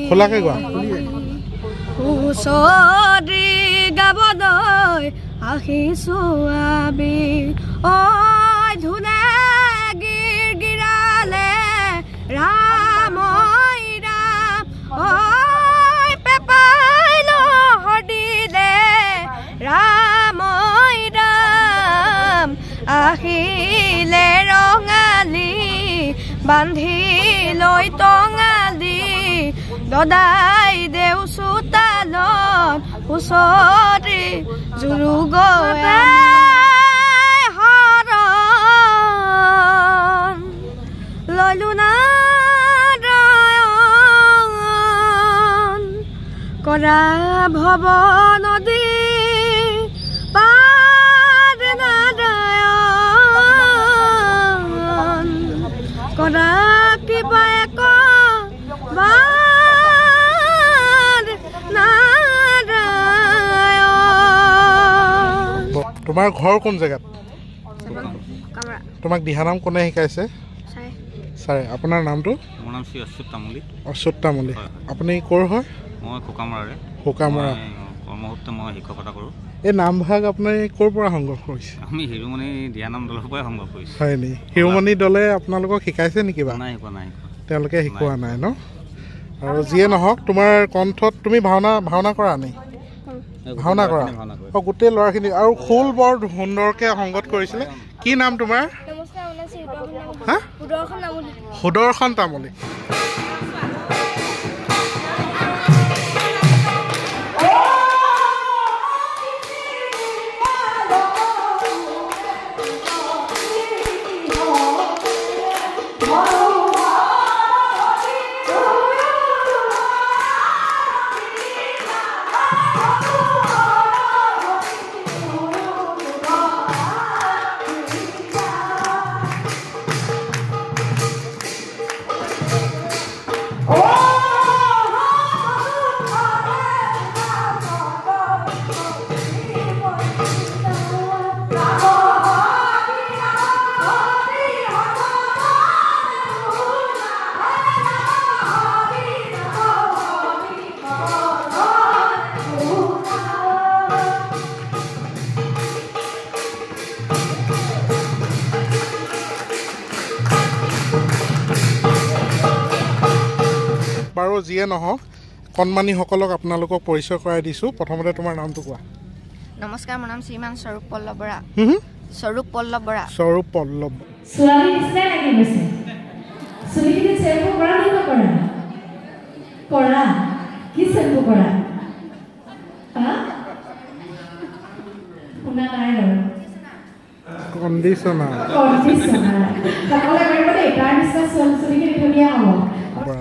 খোলাকে গোৱা হুঁচৰি গাবলৈ আহিছো আমি ঐ ধুনে গিৰগিৰালে ৰাম ৰাম ঐ পেপাই লহৰিলে ৰাম ৰাম আহিলে ৰঙালী বান্ধি লৈ টঙালী দদাই দেউ চোতালত হুঁচৰি জুৰু গৈ হৰণ ললো না দয়ন কৰা ভৱ নদী পাৰ নাদয়ন কৰা কিবা এক তোমাৰ ঘৰ কোন জেগাত তোমাক দিহানাম কোনে শিকাইছে ছাৰে আপোনাৰ নামটো মোৰ নাম শ্ৰী অচ্যুত তামুলী আপুনি ক'ৰ হয় মই হুকামৰা কৰ্মসূত্ৰে মই শিক্ষকতা কৰোঁ এই নামভাগ আপুনি ক'ৰ পৰা সংগ্ৰহ কৰিছে আমি হিৰোমণি দিহানাম দলৰ পৰাই সংগ্ৰহ কৰিছোঁ হয় নি হিৰোমণি দলে আপোনালোকক শিকাইছে নেকি বা নাই তেওঁলোকে শিকোৱা নাই ন আৰু যিয়ে নহওক তোমাৰ কণ্ঠত তুমি ভাওনা কৰা নি ভাওনা কৰা গোটেই ল'ৰাখিনি আৰু খোল বৰ সুন্দৰকে সংগত কৰিছিলে কি নাম তোমাৰ সুদৰ্শন তামুলী বাৰু যিয়ে নহওক কণমানিসকলক আপোনালোকক পৰিচয় কৰাই দিছোঁ প্ৰথমতে তোমাৰ নামটো কোৱা নমস্কাৰ মোৰ নাম শ্ৰীমান স্বৰূপ পল্লৱ বৰা স্বৰূপ পল্লৱ ছোৱালী নিচিনাই লাগি গৈছে চুলিখিনি চেম্পু কৰা নে নকৰা কৰা কি চেম্পু কৰা শুনা নাই আৰু কণ্ডিচনাৰ সকলোৱে পাৰিব দেই তাৰ নিচিনা চুলিখিনি ধুনীয়া হ'ব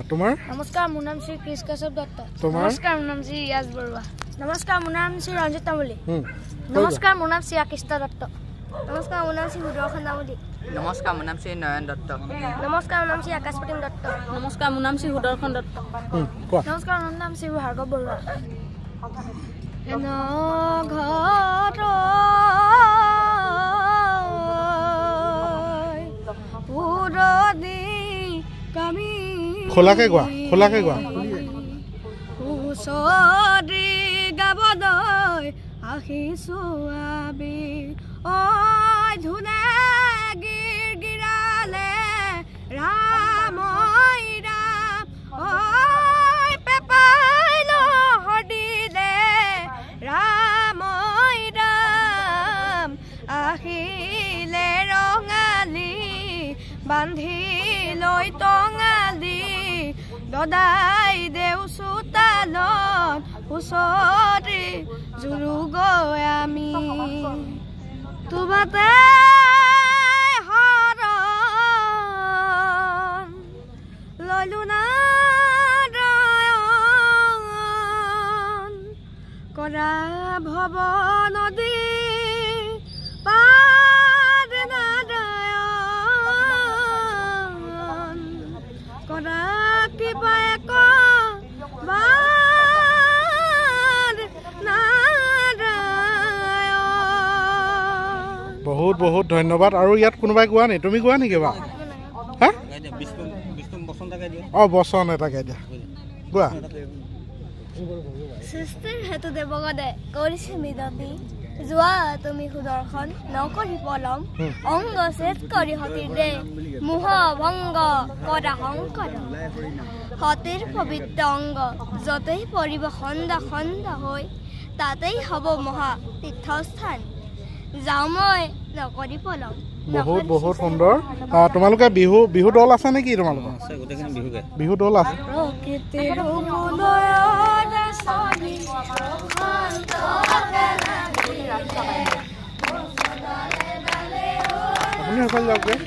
তোমাৰ নমস্কাৰ মোৰ নাম শ্ৰী কৃষ কাশ্যপ দত্ত তোমাৰ নমস্কাৰ মোৰ নাম শ্ৰী ইয়াজ বৰুৱা নমস্কাৰ মোৰ নাম শ্ৰী ৰঞ্জিত তামুলী নমস্কাৰ মোৰ নাম শ্ৰী কৃষ্ণ দত্ত নমস্কাৰ মোৰ নাম শ্ৰী সুদৰ্শন তামুলী নমস্কাৰ মোৰ নাম শ্ৰী নয়ন দত্ত নমস্কাৰ মোৰ নাম শ্ৰী আকাশ প্ৰতিম দত্ত নমস্কাৰ মোৰ নাম শ্ৰী সুদৰ্শন দত্ত নমস্কাৰ মোৰ নাম শ্ৰী ভাৰ্গৱ বৰুৱা খোলাকে গোৱা হুঁচৰি গাবলৈ আহিছো আমি ঐ ধুনে গিৰগিৰালে ৰাম ৰাম ঐ পেপাই লহৰিলে ৰাম ৰাম আহিলে ৰঙালী বান্ধি লৈ টঙালী দদাই দেউ চোতালত হুঁচৰি জুৰু গৈ আমি তোমাতে হৰণ ললো না দয়ন কৰা ভৱ নদী পাৰ নাদয়ন কৰা কিবা এক বহুত বহুত ধন্যবাদ আৰু ইয়াত কোনোবাই গোৱা নি তুমি গোৱা নেকি বা হা অ বচন এটা গাই দিয়া গোৱা সৃষ্টিৰ হেতু দেৱগদে কৰিছে মিদতি যোৱা তুমি সুদৰ্শন নকৰি পলম অংগ ছেদ কৰি সতীৰ দে মোহ ভংগ কৰা শংকৰ সতীৰ পবিত্ৰ অংগ য'তেই পৰিব খণ্ড খণ্ড হৈ তাতেই হ'ব মহা তীৰ্থস্থান যাওঁ মই নকৰি পলম বহুত বহুত সুন্দৰ তোমালোকে বিহু দল আছে নেকি তোমালোকৰ বিহু দল আছে আপুনি সেইফালে যাওকগৈ